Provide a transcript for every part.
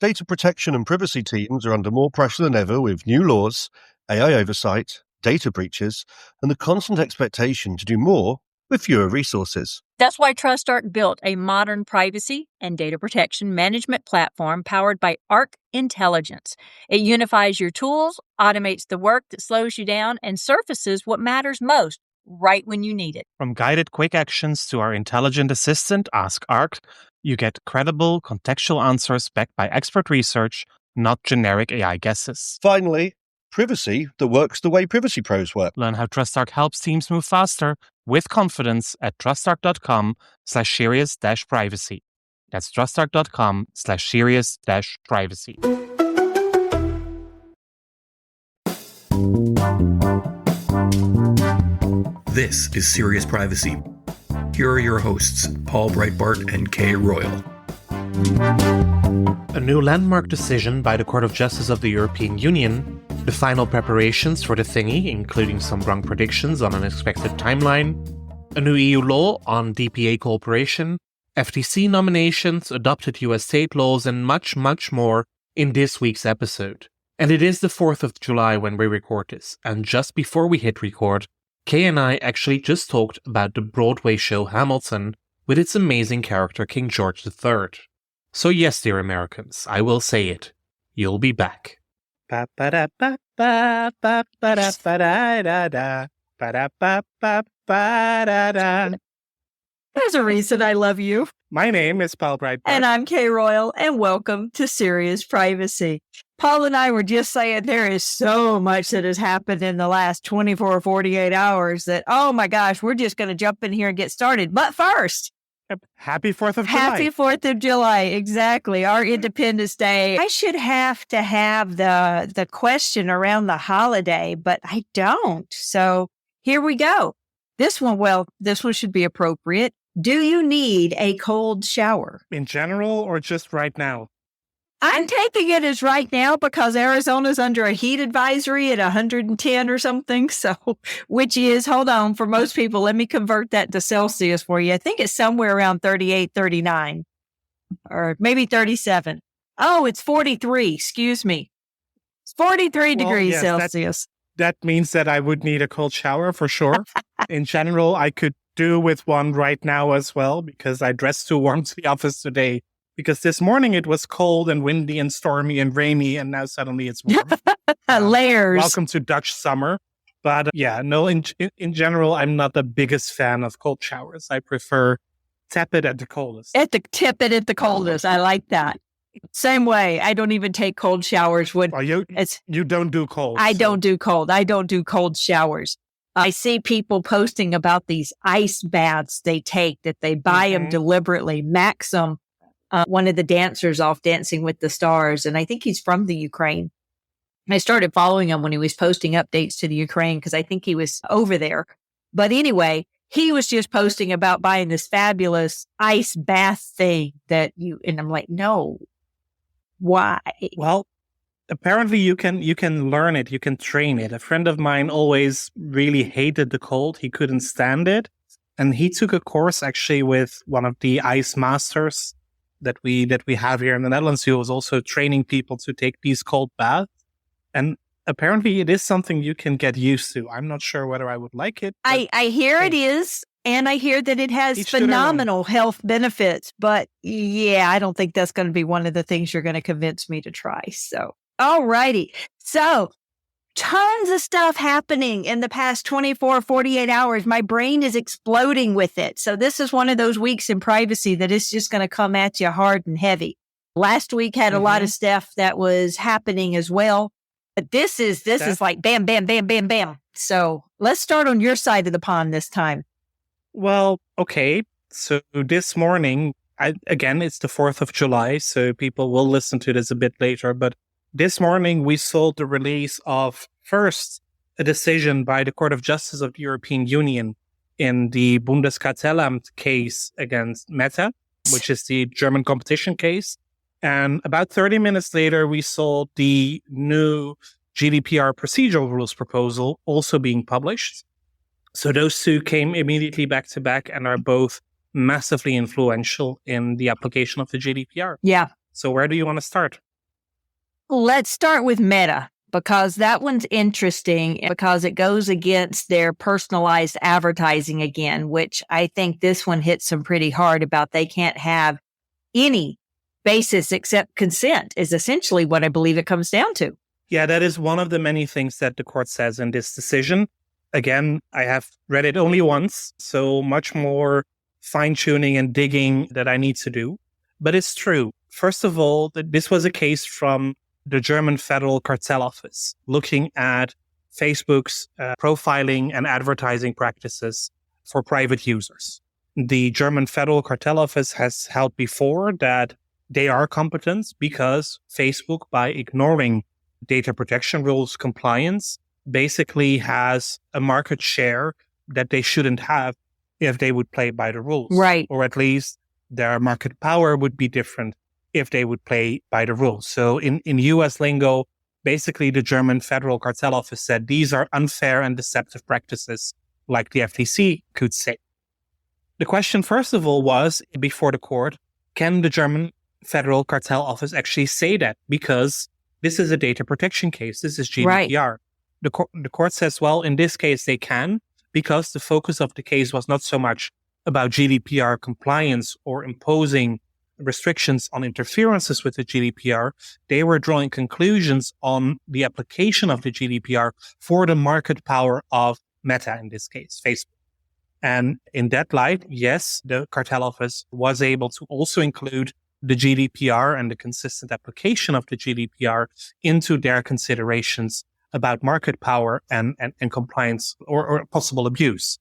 Data protection and privacy teams are under more pressure than ever with new laws, AI oversight, data breaches, and the constant expectation to do more with fewer resources. That's why TrustArc built a modern privacy and data protection management platform powered by Arc Intelligence. It unifies your tools, automates the work that slows you down, and surfaces what matters most right when you need it. From guided quick actions to our intelligent assistant, Ask Arc, you get credible, contextual answers backed by expert research, not generic AI guesses. Finally, privacy that works the way privacy pros work. Learn how TrustArc helps teams move faster with confidence at trustarc.com/serious-privacy. That's trustarc.com/serious-privacy. This is Serious Privacy. Here are your hosts, Paul Breitbart and Kay Royal. A new landmark decision by the Court of Justice of the European Union, the final preparations for the thingy, including some wrong predictions on an expected timeline, a new EU law on DPA cooperation, FTC nominations, adopted US state laws, and much, much more in this week's episode. And it is the 4th of July when we record this, and just before we hit record, Kay and I actually just talked about the Broadway show Hamilton with its amazing character King George III. So yes, dear Americans, I will say it. You'll be back. There's a reason I love you. My name is Paul Breitbart. And I'm Kay Royal, and welcome to Serious Privacy. Paul and I were just saying there is so much that has happened in the last 24 or 48 hours that, oh my gosh, we're just going to jump in here and get started. But first, Happy 4th of July. Happy 4th of July, exactly. Our Independence Day. I should have to have the question around the holiday, but I don't. So here we go. This one should be appropriate. Do you need a cold shower? In general or just right now? I'm taking it as right now because Arizona's under a heat advisory at 110 or something. So, which is, hold on, for most people, let me convert that to Celsius for you. I think it's somewhere around 38, 39, or maybe 37. Oh, it's 43. Excuse me. It's 43 degrees Celsius. That means that I would need a cold shower for sure. In general, I could do with one right now as well because I dressed too warm to the office today. Because this morning it was cold and windy and stormy and rainy, and now suddenly it's warm. Layers. Welcome to Dutch summer. But in general, I'm not the biggest fan of cold showers. I prefer tepid at the coldest. Tepid at the coldest. I like that. Same way. I don't even take cold showers. You don't do cold. I don't do cold. I don't do cold showers. I see people posting about these ice baths they take, that they buy them deliberately. Maxim, one of the dancers off Dancing with the Stars, and I think he's from the Ukraine. I started following him when he was posting updates to the Ukraine because I think he was over there. But anyway, he was just posting about buying this fabulous ice bath thing and I'm like, no, why? Well, apparently you can learn it. You can train it. A friend of mine always really hated the cold. He couldn't stand it. And he took a course actually with one of the ice masters that we have here in the Netherlands, who was also training people to take these cold baths. And apparently it is something you can get used to. I'm not sure whether I would like it. I hear it is, and I hear that it has phenomenal health benefits. But yeah, I don't think that's going to be one of the things you're going to convince me to try. So, all righty. So, tons of stuff happening in the past 24, 48 hours. My brain is exploding with it. So this is one of those weeks in privacy that is just going to come at you hard and heavy. Last week had a lot of stuff that was happening as well. But this is like bam, bam, bam, bam, bam. So let's start on your side of the pond this time. Well, okay. So this morning, it's the 4th of July, so people will listen to this a bit later, but this morning, we saw the release of, first, a decision by the Court of Justice of the European Union in the Bundeskartellamt case against Meta, which is the German competition case. And about 30 minutes later, we saw the new GDPR procedural rules proposal also being published. So those two came immediately back to back and are both massively influential in the application of the GDPR. Yeah. So where do you want to start? Let's start with Meta, because that one's interesting because it goes against their personalized advertising again, which I think this one hits them pretty hard about. They can't have any basis except consent is essentially what I believe it comes down to. Yeah, that is one of the many things that the court says in this decision. Again, I have read it only once, so much more fine-tuning and digging that I need to do. But it's true. First of all, this was a case from the German Federal Cartel Office looking at Facebook's profiling and advertising practices for private users. The German Federal Cartel Office has held before that they are competent because Facebook, by ignoring data protection rules compliance, basically has a market share that they shouldn't have if they would play by the rules. Right. Or at least their market power would be different if they would play by the rules. So in US lingo, basically the German Federal Cartel Office said these are unfair and deceptive practices, like the FTC could say. The question, first of all, was before the court, can the German Federal Cartel Office actually say that? Because this is a data protection case. This is GDPR. Right. The court says, well, in this case, they can, because the focus of the case was not so much about GDPR compliance or imposing restrictions on interferences with the GDPR. They were drawing conclusions on the application of the GDPR for the market power of Meta, in this case, Facebook. And in that light, yes, the cartel office was able to also include the GDPR and the consistent application of the GDPR into their considerations about market power and compliance or possible abuse.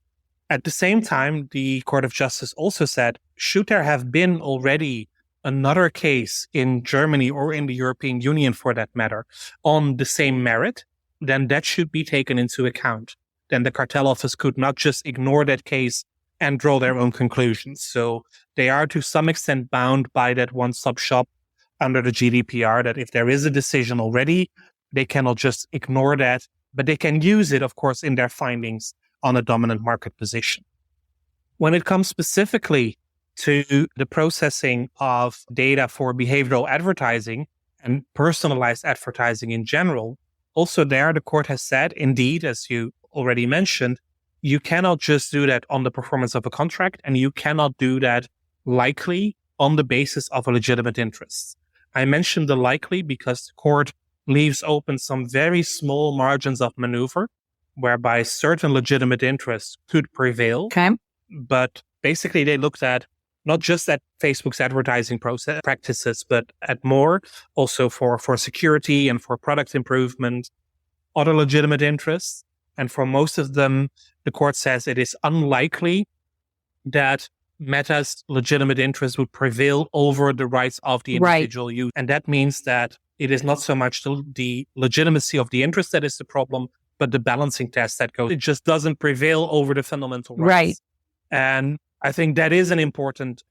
At the same time, the Court of Justice also said, should there have been already another case in Germany or in the European Union, for that matter, on the same merit, then that should be taken into account. Then the cartel office could not just ignore that case and draw their own conclusions. So they are to some extent bound by that one-stop shop under the GDPR, that if there is a decision already, they cannot just ignore that, but they can use it, of course, in their findings on a dominant market position. When it comes specifically to the processing of data for behavioral advertising and personalized advertising in general, also there the court has said, indeed, as you already mentioned, you cannot just do that on the performance of a contract, and you cannot do that likely on the basis of a legitimate interest. I mentioned the likely because the court leaves open some very small margins of maneuver whereby certain legitimate interests could prevail. Okay. But basically they looked at not just at Facebook's advertising practices, but at more also for security and for product improvement, other legitimate interests. And for most of them, the court says it is unlikely that Meta's legitimate interest would prevail over the rights of the individual user. And that means that it is not so much the legitimacy of the interest that is the problem, but the balancing test that goes. It just doesn't prevail over the fundamental rights. Right. And I think that is an important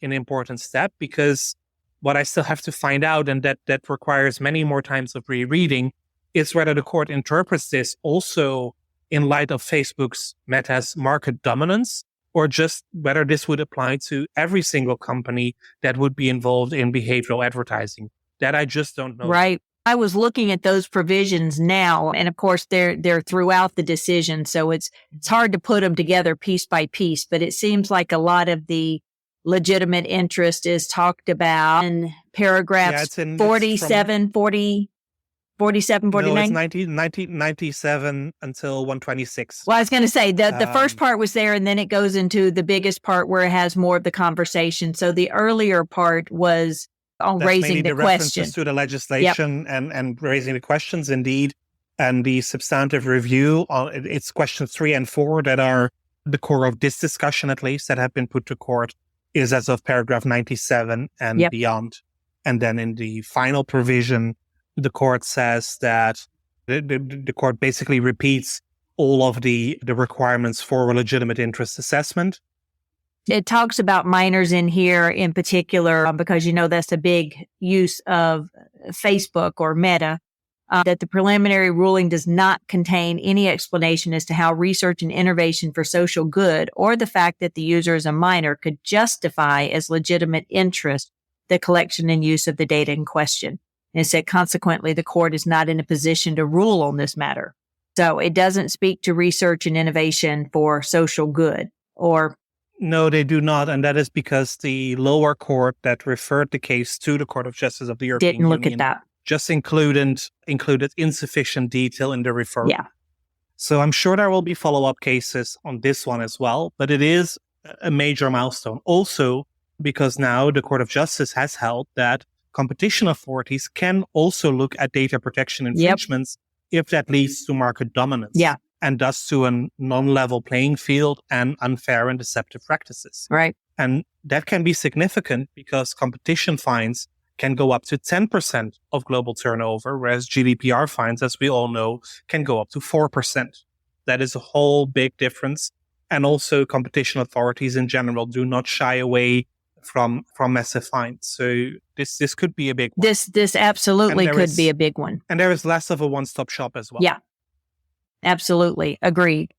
step, because what I still have to find out, and that requires many more times of rereading, is whether the court interprets this also in light of Facebook's Meta's market dominance, or just whether this would apply to every single company that would be involved in behavioral advertising. That I just don't know. Right. I was looking at those provisions now, and of course they're throughout the decision, so it's hard to put them together piece by piece, but it seems like a lot of the legitimate interest is talked about in paragraphs 47, 40, 47, 49. No, it's 1997 until 126. Well, I was going to say the first part was there, and then it goes into the biggest part where it has more of the conversation. So the earlier part was on raising the question. References to the legislation and raising the questions, indeed. And the substantive review, it's questions 3 and 4 that are the core of this discussion, at least, that have been put to court, is as of paragraph 97 and beyond. And then in the final provision, the court says that the court basically repeats all of the requirements for a legitimate interest assessment. It talks about minors in here in particular, because, that's a big use of Facebook or Meta, that the preliminary ruling does not contain any explanation as to how research and innovation for social good or the fact that the user is a minor could justify as legitimate interest the collection and use of the data in question. And it said, consequently, the court is not in a position to rule on this matter. So it doesn't speak to research and innovation for social good or. No, they do not. And that is because the lower court that referred the case to the Court of Justice of the European Union didn't look at that. Just included insufficient detail in the referral. Yeah. So I'm sure there will be follow-up cases on this one as well, but it is a major milestone. Also, because now the Court of Justice has held that competition authorities can also look at data protection infringements if that leads to market dominance. Yeah. And thus to a non-level playing field and unfair and deceptive practices. Right. And that can be significant because competition fines can go up to 10% of global turnover, whereas GDPR fines, as we all know, can go up to 4%. That is a whole big difference. And also competition authorities in general do not shy away from massive fines. So this could be a big one. This absolutely could be a big one. And there is less of a one-stop shop as well. Yeah, absolutely. Agreed.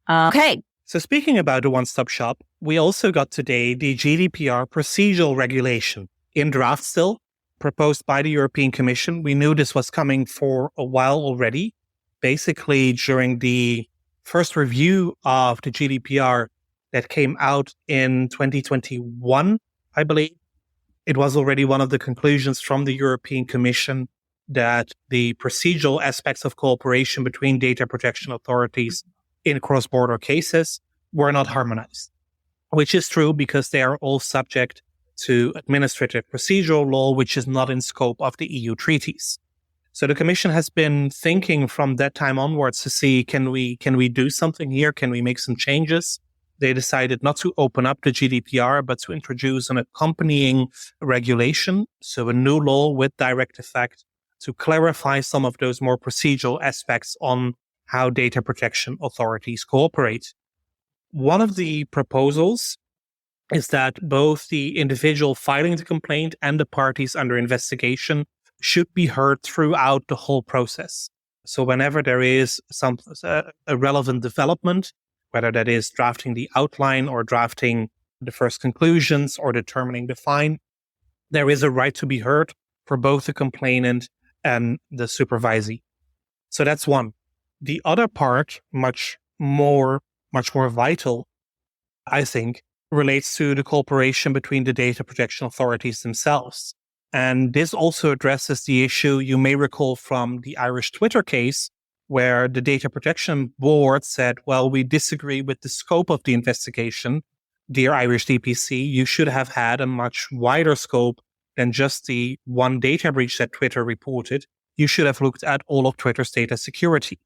Okay. So speaking about the one-stop shop, we also got today the GDPR procedural regulation in draft still, proposed by the European Commission. We knew this was coming for a while already. Basically, during the first review of the GDPR that came out in 2021, I believe, it was already one of the conclusions from the European Commission that the procedural aspects of cooperation between data protection authorities in cross-border cases were not harmonized, which is true because they are all subject to administrative procedural law, which is not in scope of the EU treaties. So the Commission has been thinking from that time onwards to see, can we do something here? Can we make some changes? They decided not to open up the GDPR, but to introduce an accompanying regulation, so a new law with direct effect to clarify some of those more procedural aspects on how data protection authorities cooperate. One of the proposals is that both the individual filing the complaint and the parties under investigation should be heard throughout the whole process. So whenever there is a relevant development, whether that is drafting the outline or drafting the first conclusions or determining the fine, there is a right to be heard for both the complainant and the supervisee. So that's one. The other part, much more vital, I think, relates to the cooperation between the data protection authorities themselves. And this also addresses the issue you may recall from the Irish Twitter case, where the Data Protection Board said, well, we disagree with the scope of the investigation. Dear Irish DPC, you should have had a much wider scope than just the one data breach that Twitter reported. You should have looked at all of Twitter's data security,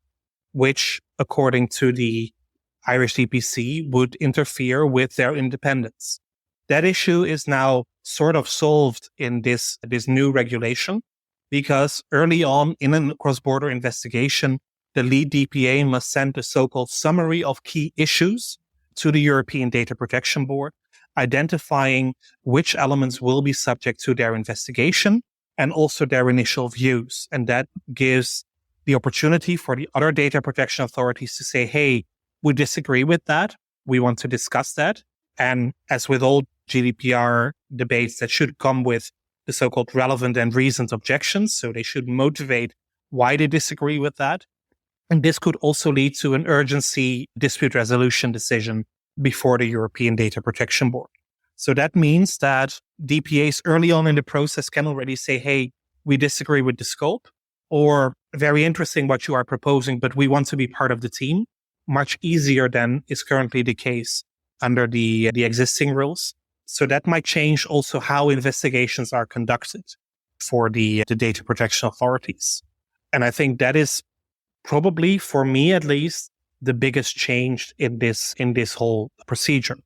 which, according to the Irish DPC, would interfere with their independence. That issue is now sort of solved in this new regulation, because early on in a cross-border investigation, the lead DPA must send a so-called summary of key issues to the European Data Protection Board, identifying which elements will be subject to their investigation and also their initial views. And that gives the opportunity for the other data protection authorities to say, hey, we disagree with that. We want to discuss that. And as with all GDPR debates, that should come with the so-called relevant and reasoned objections. So they should motivate why they disagree with that. And this could also lead to an urgency dispute resolution decision before the European Data Protection Board. So that means that DPAs early on in the process can already say, hey, we disagree with the scope, or very interesting what you are proposing, but we want to be part of the team. Much easier than is currently the case under the existing rules. So that might change also how investigations are conducted for the data protection authorities. And I think that is probably, for me at least, the biggest change in this whole procedure.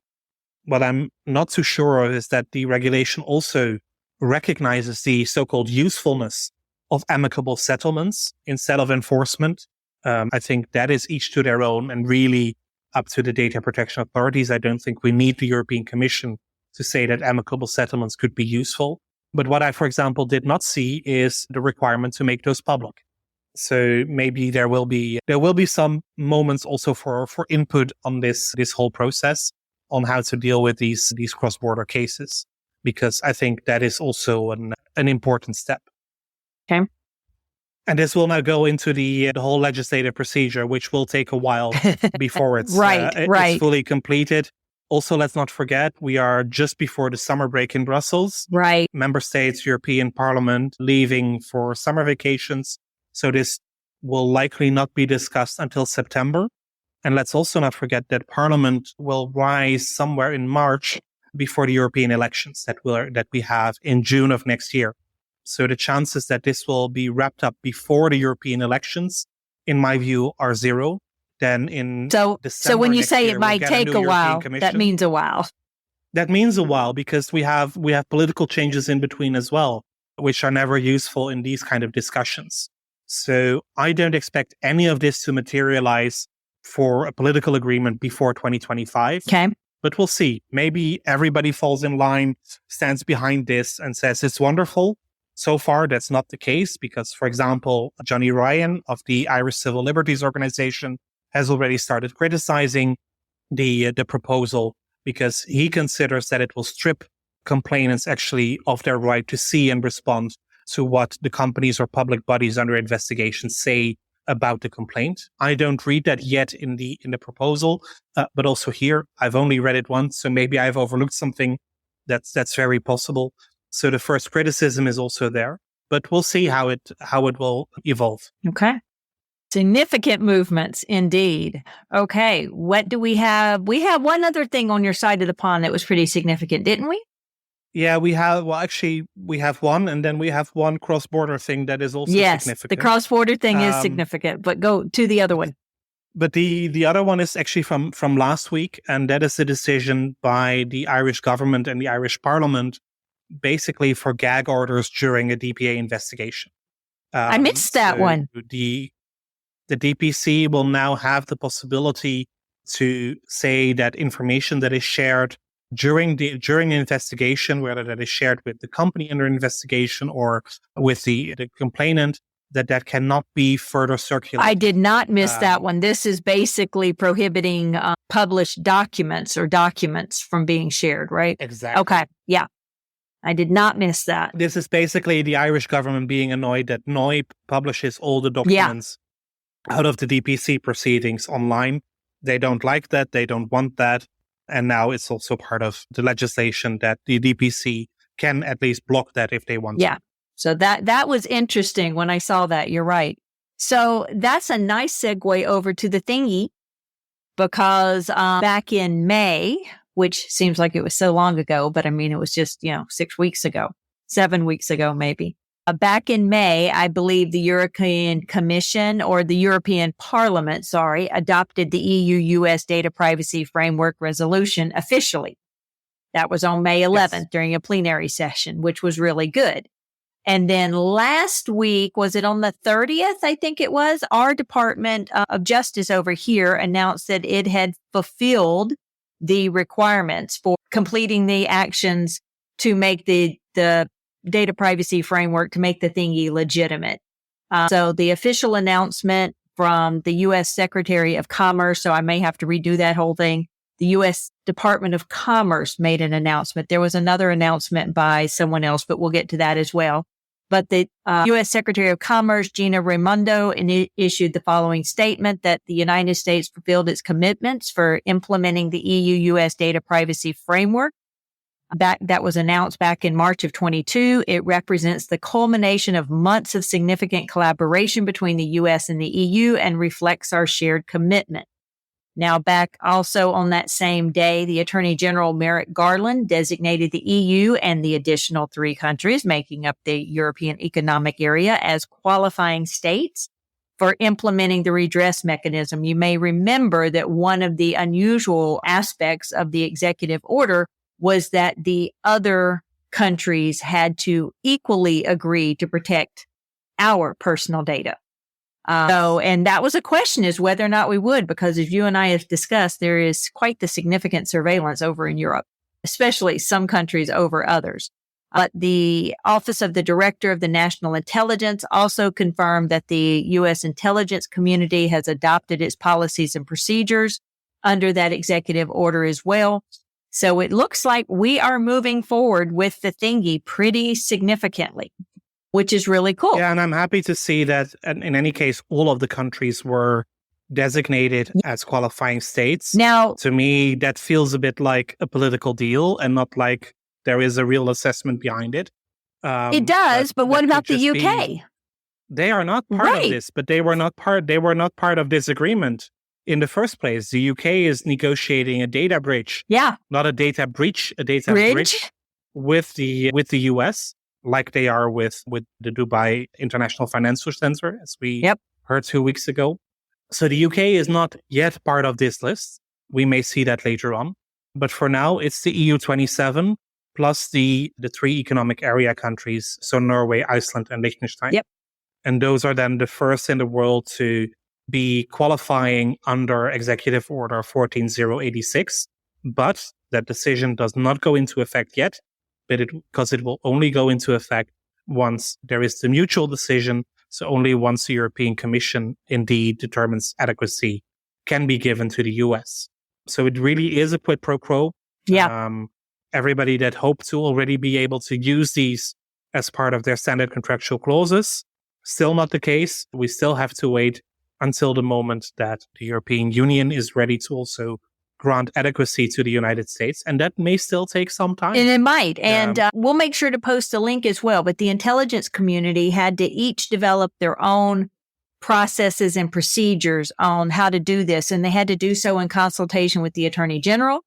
What I'm not too sure of is that the regulation also recognizes the so-called usefulness of amicable settlements instead of enforcement. I think that is each to their own and really up to the data protection authorities. I don't think we need the European Commission to say that amicable settlements could be useful. But what I, for example, did not see is the requirement to make those public. So maybe there will be some moments also for input on this whole process on how to deal with these cross-border cases, because I think that is also an important step. Okay. And this will now go into the whole legislative procedure, which will take a while before it's Right. fully completed. Also, let's not forget, we are just before the summer break in Brussels. Right. Member States, European Parliament leaving for summer vacations. So this will likely not be discussed until September. And let's also not forget that Parliament will rise somewhere in March before the European elections that we have in June of next year. So the chances that this will be wrapped up before the European elections, in my view, are zero. Then in December so when you next say year, it might we'll get take new a while, European Commission. that means a while. That means a while because we have political changes in between as well, which are never useful in these kind of discussions. So I don't expect any of this to materialize for a political agreement before 2025. Okay. But we'll see. Maybe everybody falls in line, stands behind this and says it's wonderful. So far, that's not the case because, for example, Johnny Ryan of the Irish Civil Liberties Organization has already started criticizing the proposal because he considers that it will strip complainants actually of their right to see and respond to what the companies or public bodies under investigation say about the complaint. I don't read that yet in the proposal, but also here, I've only read it once, so maybe I've overlooked something. That's very possible. So the first criticism is also there, but we'll see how it will evolve. Okay. Significant movements indeed. Okay. What do we have? We have one other thing on your side of the pond that was pretty significant, didn't we? Yeah, we have one, and then we have one cross-border thing that is also significant. Yes, the cross-border thing is significant, but go to the other one. But the other one is actually from last week, and that is the decision by the Irish government and the Irish Parliament basically for gag orders during a DPA investigation. I missed that one. The DPC will now have the possibility to say that information that is shared during the investigation, whether that is shared with the company under investigation or with the complainant, that cannot be further circulated. I did not miss that one. This is basically prohibiting published documents from being shared, right? Exactly. Okay. Yeah. I did not miss that. This is basically the Irish government being annoyed that NOI publishes all the documents out of the DPC proceedings online. They don't like that. They don't want that. And now it's also part of the legislation that the DPC can at least block that if they want to. Yeah. So that was interesting when I saw that. You're right. So that's a nice segue over to the thingy because back in May, which seems like it was so long ago, but I mean, it was just, 7 weeks ago, maybe. Back in May, I believe the European Commission or the European Parliament, adopted the EU-US Data Privacy Framework Resolution officially. That was on May 11th during a plenary session, which was really good. And then last week, was it on the 30th? I think it was, our Department of Justice over here announced that it had fulfilled the requirements for completing the actions to make the data privacy framework, to make the thingy legitimate. So the official announcement from the U.S. Secretary of Commerce, so I may have to redo that whole thing. The U.S. Department of Commerce made an announcement. There was another announcement by someone else, but we'll get to that as well. But the U.S. Secretary of Commerce, Gina Raimondo, issued the following statement that the United States fulfilled its commitments for implementing the EU-US Data Privacy Framework. That was announced back in March of 22. It represents the culmination of months of significant collaboration between the U.S. and the EU and reflects our shared commitment. Now, back also on that same day, the Attorney General Merrick Garland designated the EU and the additional 3 countries making up the European Economic Area as qualifying states for implementing the redress mechanism. You may remember that one of the unusual aspects of the executive order was that the other countries had to equally agree to protect our personal data. And that was a question, is whether or not we would, because as you and I have discussed, there is quite the significant surveillance over in Europe, especially some countries over others. But the Office of the Director of the National Intelligence also confirmed that the U.S. intelligence community has adopted its policies and procedures under that executive order as well. So it looks like we are moving forward with the thingy pretty significantly. which is really cool. Yeah, and I'm happy to see that in any case, all of the countries were designated as qualifying states. Now, to me, that feels a bit like a political deal and not like there is a real assessment behind it. It does, but what about the UK? They are not part of this, but they were not part of this agreement in the first place. The UK is negotiating a data bridge. Yeah. Not a data breach, a data bridge with the US, like they are with the Dubai International Financial Center, as we heard 2 weeks ago. So the UK is not yet part of this list. We may see that later on. But for now, it's the EU 27 plus the 3 economic area countries. So Norway, Iceland, and Liechtenstein. Yep. And those are then the first in the world to be qualifying under Executive Order 14086. But that decision does not go into effect yet, because it will only go into effect once there is the mutual decision. So only once the European Commission indeed determines adequacy can be given to the US. So it really is a quid pro quo. Yeah. Everybody that hoped to already be able to use these as part of their standard contractual clauses, still not the case. We still have to wait until the moment that the European Union is ready to also grant adequacy to the United States. And that may still take some time. And it might. And we'll make sure to post a link as well. But the intelligence community had to each develop their own processes and procedures on how to do this. And they had to do so in consultation with the Attorney General,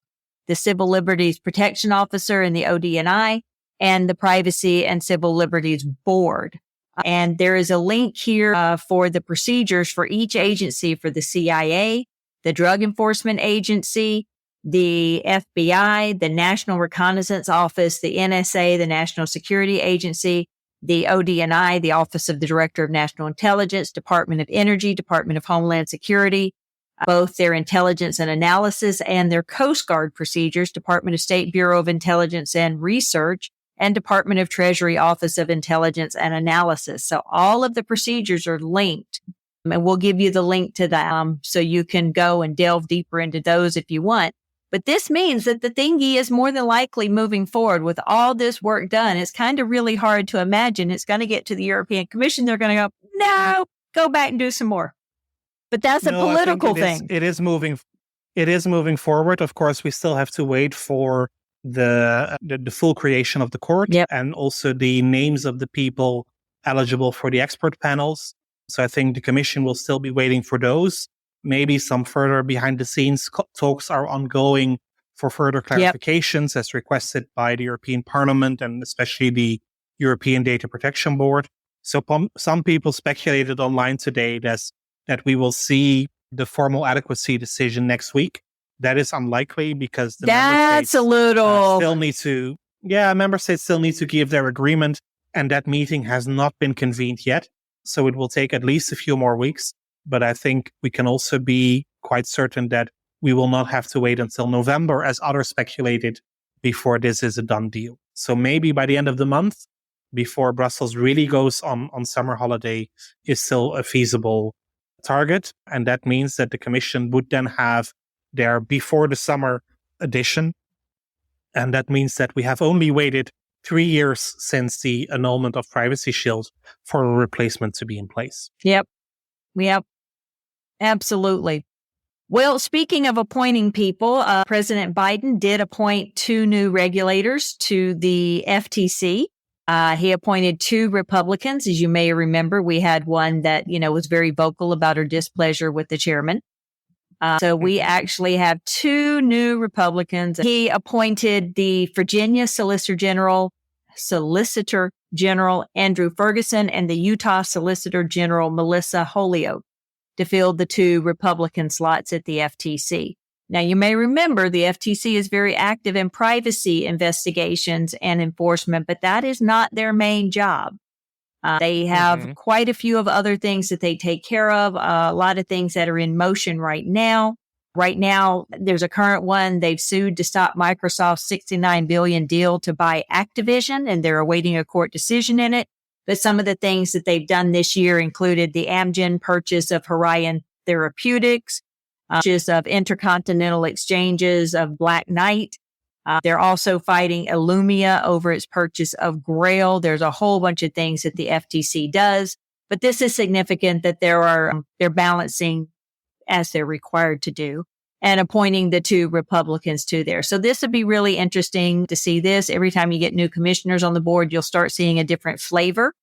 the Civil Liberties Protection Officer, and the ODNI, and the Privacy and Civil Liberties Board. And there is a link here for the procedures for each agency, for the CIA, the Drug Enforcement Agency, the FBI, the National Reconnaissance Office, the NSA, the National Security Agency, the ODNI, the Office of the Director of National Intelligence, Department of Energy, Department of Homeland Security, both their intelligence and analysis, and their Coast Guard procedures, Department of State Bureau of Intelligence and Research, and Department of Treasury Office of Intelligence and Analysis. So all of the procedures are linked. And we'll give you the link to them so you can go and delve deeper into those if you want. But this means that the thingy is more than likely moving forward with all this work done. It's kind of really hard to imagine it's going to get to the European Commission. They're going to go, no, go back and do some more. But that's a political thing. It is moving forward. Of course, we still have to wait for the full creation of the court and also the names of the people eligible for the expert panels. So I think the Commission will still be waiting for those. Maybe some further behind the scenes talks are ongoing for further clarifications as requested by the European Parliament and especially the European Data Protection Board. So some people speculated online today that we will see the formal adequacy decision next week. That is unlikely because the member states still need to give their agreement, and that meeting has not been convened yet. So it will take at least a few more weeks. But I think we can also be quite certain that we will not have to wait until November, as others speculated, before this is a done deal. So maybe by the end of the month, before Brussels really goes on summer holiday, is still a feasible target. And that means that the Commission would then have their before the summer edition. And that means that we have only waited 3 years since the annulment of Privacy Shield for a replacement to be in place. Yep. Absolutely. Well, speaking of appointing people, President Biden did appoint 2 new regulators to the FTC. He appointed 2 Republicans. As you may remember, we had one that, was very vocal about her displeasure with the chairman. So we actually have 2 new Republicans. He appointed the Virginia Solicitor General Andrew Ferguson and the Utah Solicitor General Melissa Holyoke to fill the 2 Republican slots at the FTC. Now, you may remember the FTC is very active in privacy investigations and enforcement, but that is not their main job. They have quite a few of other things that they take care of, a lot of things that are in motion right now. Right now, there's a current one. They've sued to stop Microsoft's $69 billion deal to buy Activision, and they're awaiting a court decision in it. But some of the things that they've done this year included the Amgen purchase of Horion Therapeutics, purchase of Intercontinental Exchanges of Black Knight, They're also fighting Illumia over its purchase of Grail. There's a whole bunch of things that the FTC does, but this is significant that they're balancing as they're required to do and appointing the two Republicans to there. So this would be really interesting to see this. Every time you get new commissioners on the board, you'll start seeing a different flavor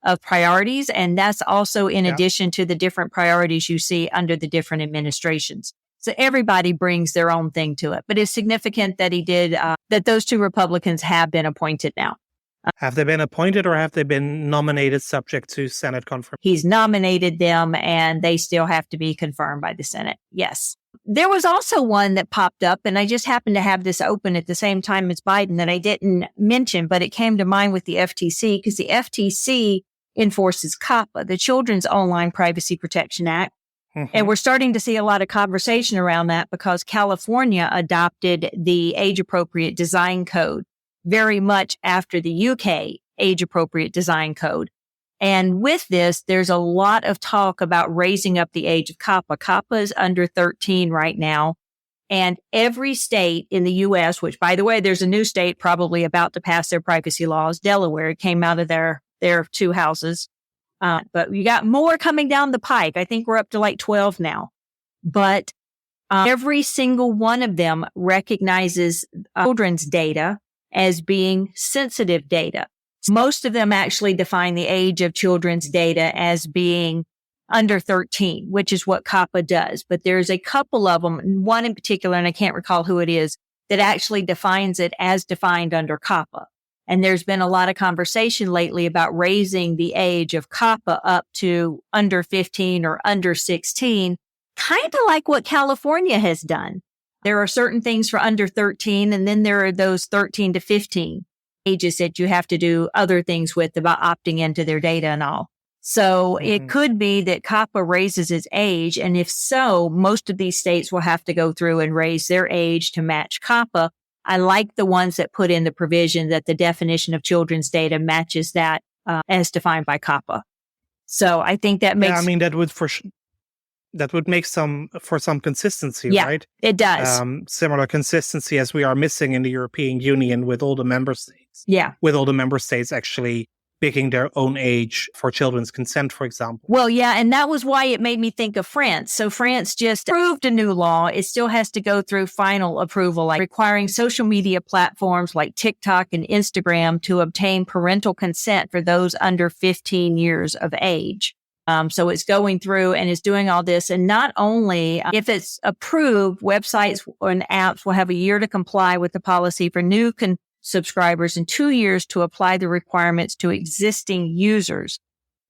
of priorities. And that's also in addition to the different priorities you see under the different administrations. So everybody brings their own thing to it. But it's significant that that those two Republicans have been appointed now. Have they been appointed or have they been nominated subject to Senate confirmation? He's nominated them and they still have to be confirmed by the Senate. Yes. There was also one that popped up, and I just happened to have this open at the same time as Biden that I didn't mention, but it came to mind with the FTC because the FTC enforces COPPA, the Children's Online Privacy Protection Act. Mm-hmm. And we're starting to see a lot of conversation around that because California adopted the age-appropriate design code very much after the UK age-appropriate design code. And with this, there's a lot of talk about raising up the age of COPPA. COPPA is under 13 right now. And every state in the U.S., which, by the way, there's a new state probably about to pass their privacy laws, Delaware. It came out of their two houses. But you got more coming down the pike. I think we're up to like 12 now. But every single one of them recognizes children's data as being sensitive data. Most of them actually define the age of children's data as being under 13, which is what COPPA does. But there's a couple of them, one in particular, and I can't recall who it is, that actually defines it as defined under COPPA. And there's been a lot of conversation lately about raising the age of COPPA up to under 15 or under 16, kind of like what California has done. There are certain things for under 13, and then there are those 13 to 15 ages that you have to do other things with about opting into their data and all. So it could be that COPPA raises its age. And if so, most of these states will have to go through and raise their age to match COPPA. I like the ones that put in the provision that the definition of children's data matches that as defined by COPPA. So I think that makes... Yeah, I mean, that would make some consistency, right? It does. Similar consistency as we are missing in the European Union with all the member states. Yeah. With all the member states actually picking their own age for children's consent, for example. Well, yeah, and that was why it made me think of France. So France just approved a new law. It still has to go through final approval, like requiring social media platforms like TikTok and Instagram to obtain parental consent for those under 15 years of age. So it's going through and is doing all this. And not only if it's approved, websites and apps will have a year to comply with the policy for new subscribers and 2 years to apply the requirements to existing users.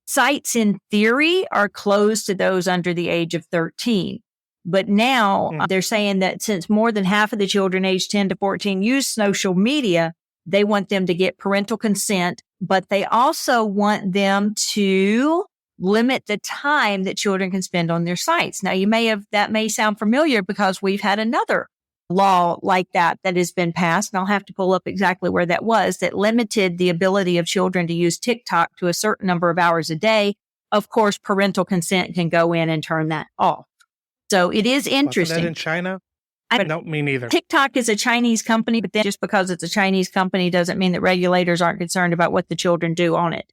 Sites in theory are closed to those under the age of 13. But now they're saying that since more than half of the children aged 10 to 14 use social media, they want them to get parental consent, but they also want them to limit the time that children can spend on their sites. Now, that may sound familiar because we've had another law like that has been passed, and I'll have to pull up exactly where that was, that limited the ability of children to use TikTok to a certain number of hours a day. Of course, parental consent can go in and turn that off. So it is interesting. Wasn't that in China? No, me neither. TikTok is a Chinese company, but then just because it's a Chinese company doesn't mean that regulators aren't concerned about what the children do on it.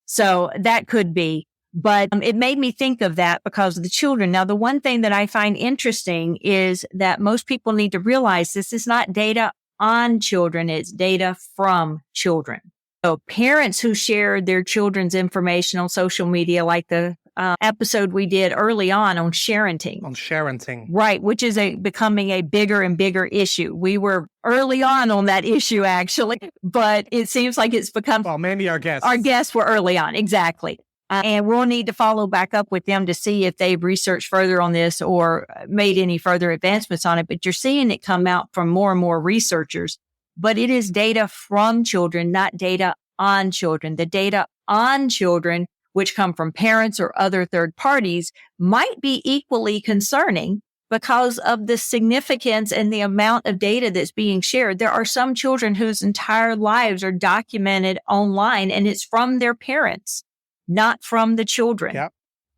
So that could be. But it made me think of that because of the children. Now, the one thing that I find interesting is that most people need to realize this is not data on children. It's data from children. So parents who share their children's information on social media, like the episode we did early on sharenting. On sharenting. Right, which is becoming a bigger and bigger issue. We were early on that issue, actually, but it seems like it's become... Well, mainly our guests. Our guests were early on, exactly. And we'll need to follow back up with them to see if they've researched further on this or made any further advancements on it. But you're seeing it come out from more and more researchers. But it is data from children, not data on children. The data on children, which come from parents or other third parties, might be equally concerning because of the significance and the amount of data that's being shared. There are some children whose entire lives are documented online, and it's from their parents, not from the children. Yep.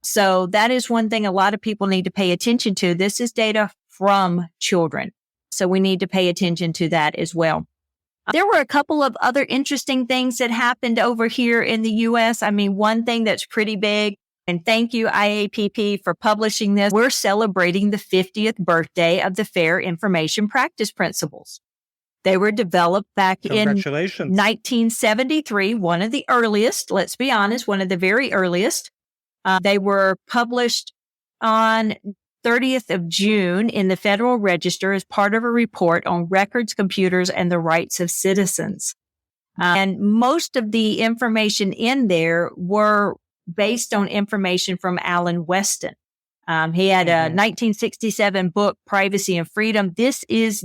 So that is one thing a lot of people need to pay attention to. This is data from children. So we need to pay attention to that as well. There were a couple of other interesting things that happened over here in the U.S. I mean, one thing that's pretty big, and thank you, IAPP, for publishing this. We're celebrating the 50th birthday of the FAIR Information Practice Principles. They were developed back in 1973, one of the earliest, let's be honest, one of the very earliest. They were published on 30th of June in the Federal Register as part of a report on records, computers, and the rights of citizens. And most of the information in there were based on information from Alan Weston. He had a 1967 book, Privacy and Freedom. This is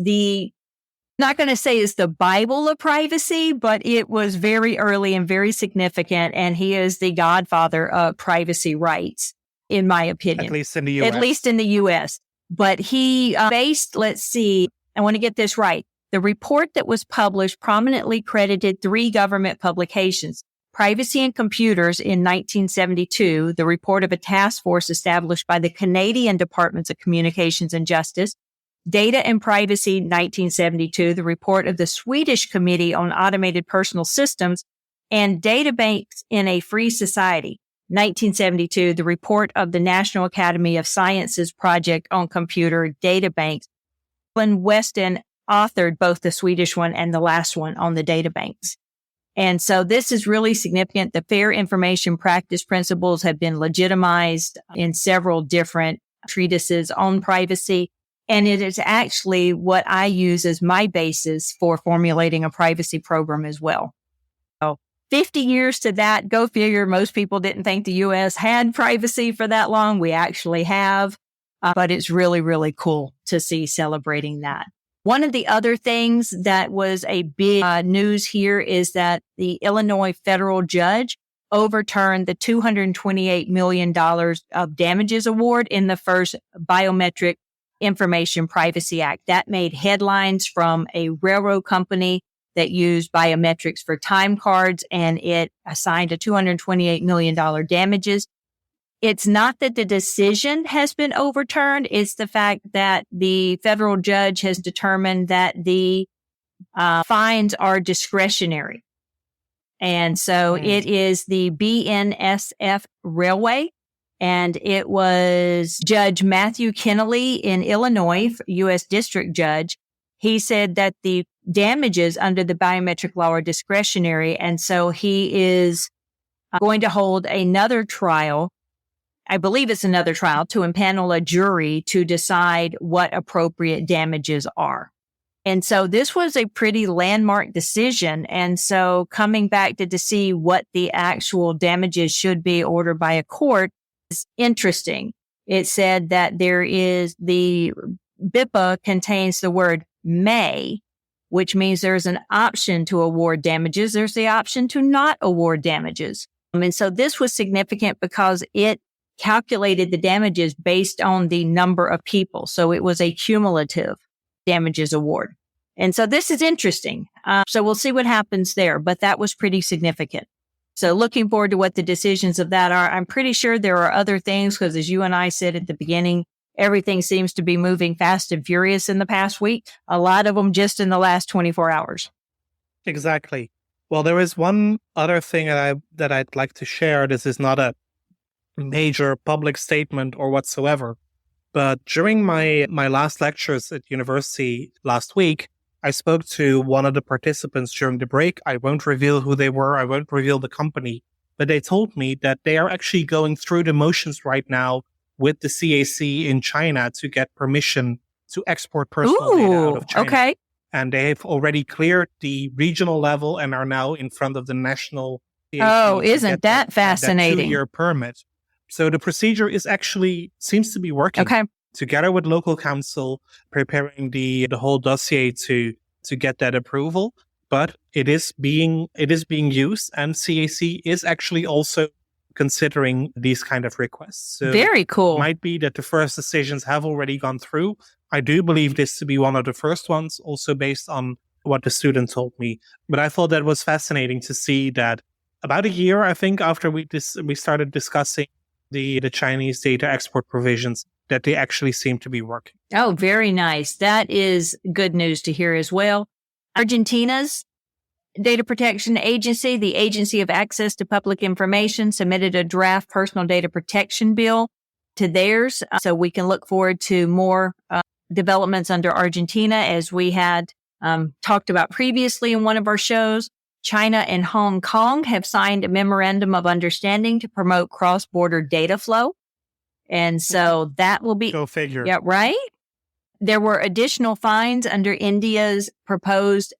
not going to say is the Bible of privacy, but it was very early and very significant. And he is the godfather of privacy rights, in my opinion. At least in the U.S. At least in the U.S. But he based, let's see, I want to get this right. The report that was published prominently credited 3 government publications: Privacy and Computers in 1972, the report of a task force established by the Canadian Departments of Communications and Justice; Data and Privacy 1972, the report of the Swedish Committee on Automated Personal Systems; and Databanks in a Free Society 1972, the report of the National Academy of Sciences project on computer databanks. Alan Weston authored both the Swedish one and the last one on the databanks. And so this is really significant. The FAIR Information Practice Principles have been legitimized in several different treatises on privacy. And it is actually what I use as my basis for formulating a privacy program as well. 50 years to that, go figure. Most people didn't think the U.S. had privacy for that long. We actually have, but it's really, really cool to see celebrating that. One of the other things that was a big news here is that the Illinois federal judge overturned the $228 million of damages award in the first Biometric Information Privacy Act. That made headlines from a railroad company that used biometrics for time cards, and it assigned a $228 million damages. It's not that the decision has been overturned. It's the fact that the federal judge has determined that the fines are discretionary. And so it is the BNSF Railway, and it was Judge Matthew Kennelly in Illinois, U.S. District Judge. He said that the damages under the biometric law are discretionary, and so he is going to hold another trial. I believe it's another trial to impanel a jury to decide what appropriate damages are. And so this was a pretty landmark decision. And so coming back to see what the actual damages should be ordered by a court is interesting. It said that there is the BIPA contains the word may, which means there's an option to award damages. There's the option to not award damages. And so this was significant because it calculated the damages based on the number of people. So it was a cumulative damages award. And so this is interesting. So we'll see what happens there, but that was pretty significant. So looking forward to what the decisions of that are. I'm pretty sure there are other things because as you and I said at the beginning, everything seems to be moving fast and furious in the past week. A lot of them just in the last 24 hours. Exactly. Well, there is one other thing that I'd like to share. This is not a major public statement or whatsoever, but during my last lectures at university last week, I spoke to one of the participants during the break. I won't reveal who they were. I won't reveal the company, but they told me that they are actually going through the motions right now with the CAC in China to get permission to export personal data out of China. Okay. And they have already cleared the regional level and are now in front of the national CAC. Oh, isn't that fascinating? That 2-year permit. So the procedure seems to be working. Okay. Together with local council, preparing the whole dossier to get that approval. But it is being used, and CAC is actually also considering these kind of requests. So very cool. It might be that the first decisions have already gone through. I do believe this to be one of the first ones, also based on what the student told me. But I thought that was fascinating to see that about a year, I think, after we started discussing the Chinese data export provisions, that they actually seem to be working. Oh, very nice. That is good news to hear as well. Argentina's data protection agency, the Agency of Access to Public Information, submitted a draft personal data protection bill to theirs. So we can look forward to more developments under Argentina, as we had talked about previously in one of our shows. China and Hong Kong have signed a memorandum of understanding to promote cross-border data flow. And so that will be... Go figure. Yeah, right? There were additional fines under India's proposed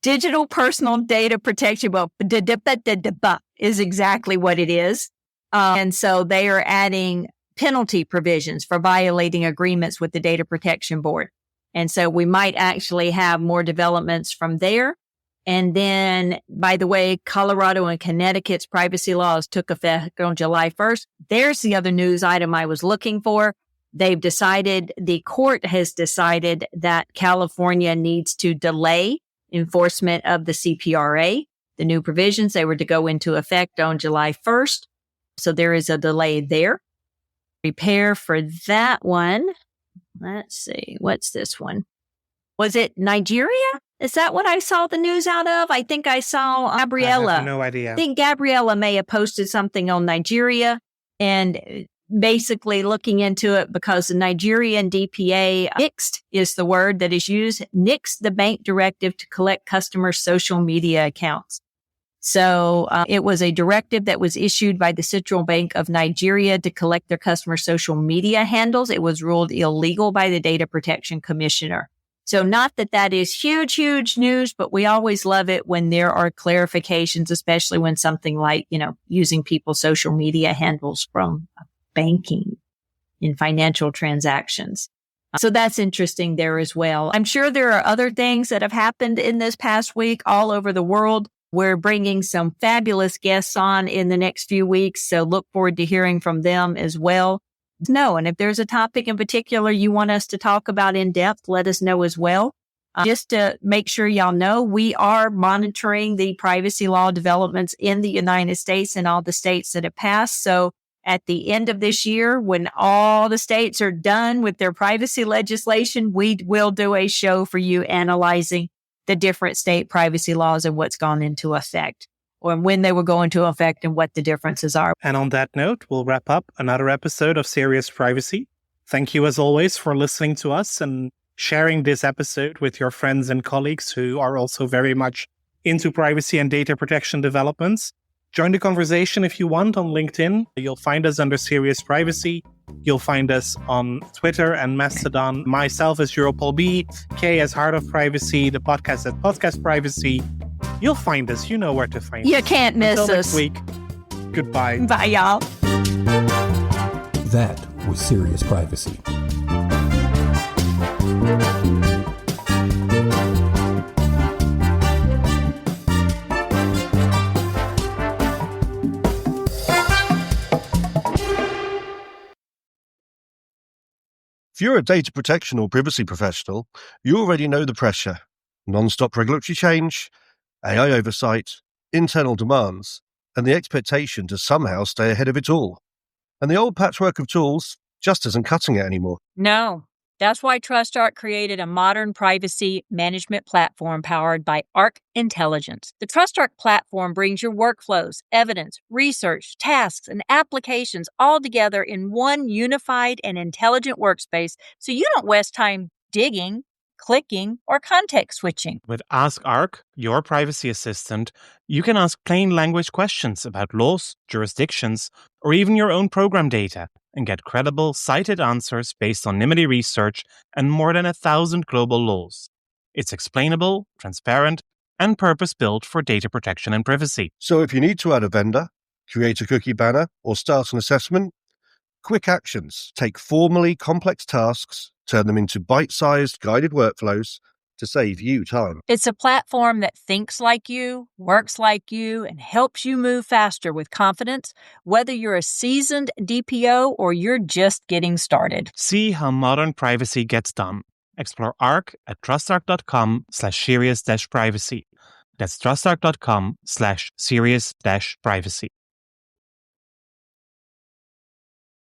digital personal data protection. Well, is exactly what it is. And so they are adding penalty provisions for violating agreements with the Data Protection Board. And so we might actually have more developments from there. And then, by the way, Colorado and Connecticut's privacy laws took effect on July 1st. There's the other news item I was looking for. The court has decided that California needs to delay enforcement of the CPRA. The new provisions, they were to go into effect on July 1st. So there is a delay there. Prepare for that one. Let's see. What's this one? Was it Nigeria? Is that what I saw the news out of? I think I saw Gabriella. I have no idea. I think Gabriella may have posted something on Nigeria and basically looking into it because the Nigerian DPA nixed is the word that is used, nixed the bank directive to collect customers' social media accounts. So it was a directive that was issued by the Central Bank of Nigeria to collect their customers' social media handles. It was ruled illegal by the Data Protection Commissioner. So not that is huge, huge news, but we always love it when there are clarifications, especially when something like, using people's social media handles from banking in financial transactions. So that's interesting there as well. I'm sure there are other things that have happened in this past week all over the world. We're bringing some fabulous guests on in the next few weeks, so look forward to hearing from them as well. And if there's a topic in particular you want us to talk about in depth, let us know as well. Just to make sure y'all know, we are monitoring the privacy law developments in the United States and all the states that have passed. So at the end of this year, when all the states are done with their privacy legislation, we will do a show for you analyzing the different state privacy laws and what's gone into effect, or when they will go into effect and what the differences are. And on that note, we'll wrap up another episode of Serious Privacy. Thank you, as always, for listening to us and sharing this episode with your friends and colleagues who are also very much into privacy and data protection developments. Join the conversation if you want on LinkedIn. You'll find us under Serious Privacy. You'll find us on Twitter and Mastodon. Myself as Europol B, Kay as Heart of Privacy, the podcast at Podcast Privacy. You'll find us. You know where to find us. You can't miss Until us. next week. Goodbye. Bye, y'all. That was Serious Privacy. If you're a data protection or privacy professional, you already know the pressure. Non-stop regulatory change, AI oversight, internal demands, and the expectation to somehow stay ahead of it all. And the old patchwork of tools just isn't cutting it anymore. No. That's why TrustArc created a modern privacy management platform powered by Arc Intelligence. The TrustArc platform brings your workflows, evidence, research, tasks, and applications all together in one unified and intelligent workspace so you don't waste time digging, clicking, or context switching. With Ask Arc, your privacy assistant, you can ask plain language questions about laws, jurisdictions, or even your own program data, and get credible, cited answers based on NIMBY research and more than 1,000 global laws. It's explainable, transparent, and purpose-built for data protection and privacy. So if you need to add a vendor, create a cookie banner, or start an assessment, quick actions take formally complex tasks, turn them into bite-sized guided workflows to save you time. It's a platform that thinks like you, works like you, and helps you move faster with confidence, whether you're a seasoned DPO or you're just getting started. See how modern privacy gets done. Explore Arc at trustarc.com/serious-privacy. That's trustarc.com/serious-privacy.